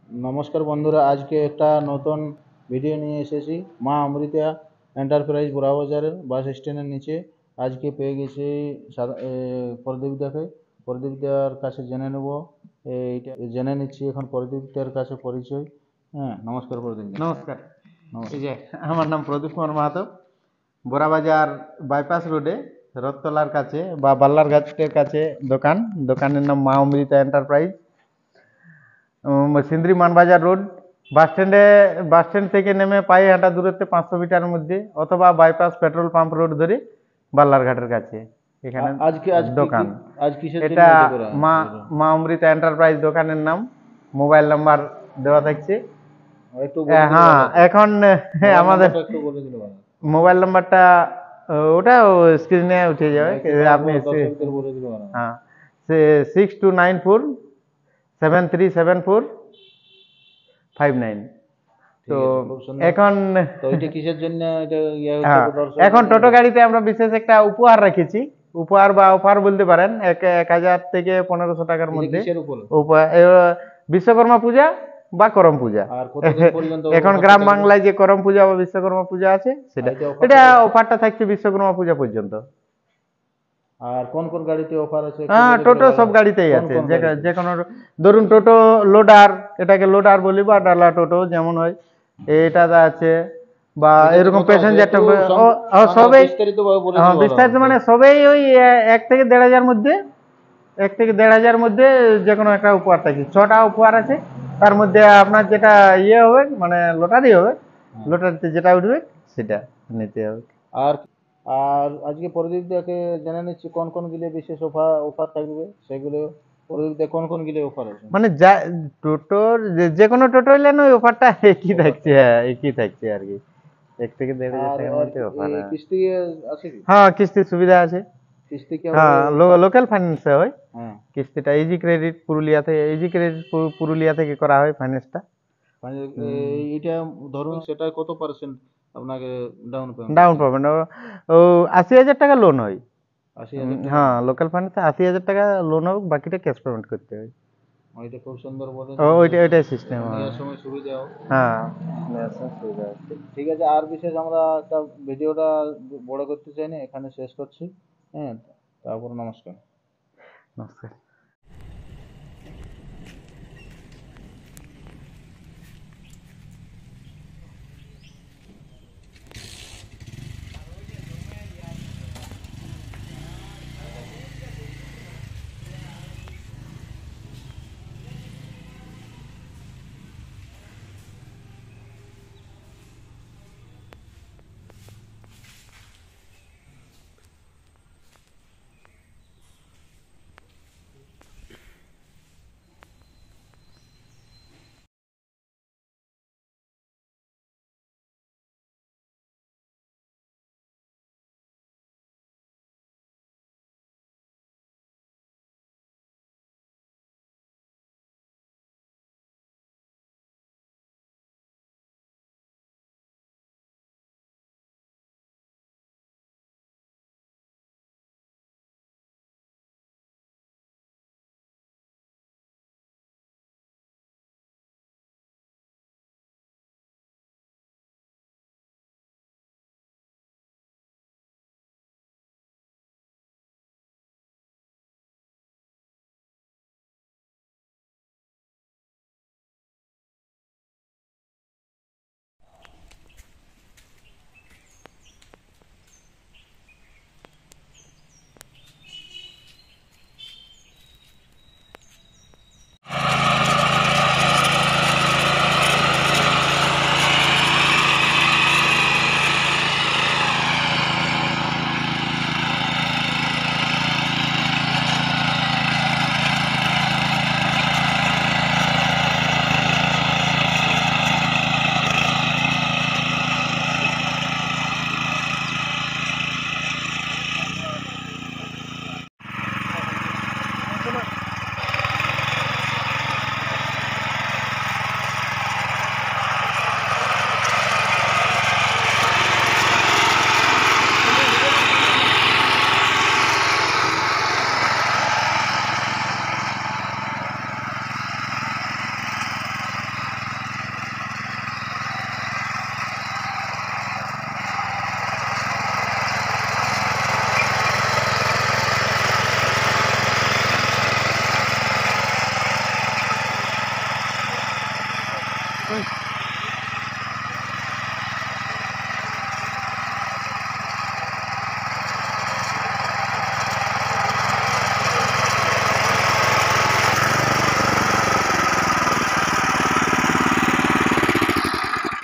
নমস্কার বন্ধুরা, আজকে একটা নতুন ভিডিও নিয়ে এসেছি। মা অমৃতা এন্টারপ্রাইজ বড়াবাজারের বাস স্ট্যান্ডের নিচে। আজকে পেয়ে গেছি প্রদীপদাকে। প্রদীপদার কাছে জেনে নেব, এইটা জেনে নিচ্ছি এখন প্রদীপদার কাছে পরিচয়। হ্যাঁ, নমস্কার প্রদীপ। নমস্কার। এই নমস্কার। যে আমার নাম প্রদীপ কুমার মাহাতো। বোরাবাজার বাইপাস রোডে রথতলার কাছে বা বাল্লার ঘাটের কাছে দোকানের নাম মা Amrita enterprise. Sindri Manbazar road. Bus stand থেকে নেমে পায়ে হাঁটা দূরত্বে 500 মিটারের মধ্যে, অথবা বাইপাস পেট্রোল পাম্প রোড ধরে বাল্লার ঘাটের কাছে এখানে আজকে আজ দোকান। আজ কিসের জন্য এটা এটা করা মা হলো? মা অমৃতা এন্টারপ্রাইজ দোকানের নাম। মোবাইল নাম্বার দেওয়া থাকছে। একটু বলে দিলে হ্যাঁ, ভালো হতো। এখন মোবাইল আমাদের নাম্বারটা একটু বলে দিলে ভালো হতো। মোবাইল নাম্বারটা ওটা স্ক্রিনে উঠে যাবে। একটু আপনি দর্শকদের বলে দিলে ভালো হতো। হ্যাঁ, 6294 737459। তো ঠিক আছে, খুব সুন্দর। এখন তো এটা কিসের জন্য এটা হচ্ছে হ্যাঁ, এখন দর্শকদের টোটো গাড়িতে আমরা বিশেষ একটা উপহার রেখেছি। উপহার বা অফার বলতে পারেন, 1000 থেকে 1500 টাকার এটা মধ্যে কিসের উপর? উপহার। বিশ্বকর্মা পূজা বা করম পূজা। আর কতদিন পর্যন্ত এখন অফারটা গ্রাম থাকবে? বাংলায় যে করম পূজা বা বিশ্বকর্মা পূজা আছে সেটা, এটা এটা অফারটা থাকবে? অফারটা থাকছে বিশ্বকর্মা পূজা পর্যন্ত। আর কোন কোন গাড়িতে অফার আছে একটু হ্যাঁ, বলে দিলে টোটো ভালো সব হয়। গাড়িতেই কোন আছে। কোন গাড়িতে? যে কোনো, ধরুন টোটো লোডার, এটাকে লোডার বলি, বা ডালা টোটো যেমন হয়, এটাতে আছে। বা এটাতে এরকম কত আছে প্যাসেঞ্জার একটু টেম্পো মানে মানে সবেই। বিস্তারিত ভাবে বলে দিলে ভালো বিস্তারিত হবে। মানে সবেই ওই 1 থেকে 1,500 মধ্যে, 1 থেকে 1,500 মধ্যে যে কোনো একটা উপহার থাকে। 6টা উপহার আছে। তার মধ্যে আপনার যেটা হবে, মানে লটারি হবে, হ্যাঁ। লটারিতে যেটা উঠবে সেটা নিতে হবে। আর আর আজকে প্রদীপ দাকে জেনে নিচ্ছি কোন কোন গিলে বিশেষ অফার অফার থাকবে সেগুলো। প্রদীপ দা কোন কোন গিলে অফার আছে? মানে যা টোটোর যে কোনো টোটো নেন ওই অফারটা একই থাকছে। অফারটা হ্যাঁ, একই থাকছে আর কি। 1 থেকে 1,500 আর টাকার মধ্যে অফার। হ্যাঁ, কিস্তি আছে কি? হ্যাঁ, কিস্তির সুবিধা আছে। কিস্তি কি হবে? হ্যাঁ, লোকাল ফাইন্যান্সে হয় হ্যাঁ, কিস্তিটা। ইজি ক্রেডিট পুরুলিয়া থেকে করা হয় ফাইন্যান্সটা। মানে এইটা ধরুন সেটা কত পার্সেন্ট আপনাকে ডাউন পেমেন্ট ডাউন করতে হবে? পেমেন্ট ও 80,000 টাকা লোন হয়। 80,000 টাকা হ্যাঁ, লোন? লোকাল ফাইন্যান্সে 80,000 টাকা লোন হবে, বাকিটা ক্যাশ পেমেন্ট করতে হয়। ওইটা খুব সুন্দর বলেছেন। ওইটাই সিস্টেম। নেওয়ার সময় সুবিধা হোক। হ্যাঁ, নেওয়ার সময় সুবিধা আছে। ঠিক আছে, আর বিশেষ আমরা একটা ভিডিওটা বড় করতে চাই না, এখানে শেষ করছি। হ্যাঁ, তারপর নমস্কার। নমস্কার। হুম।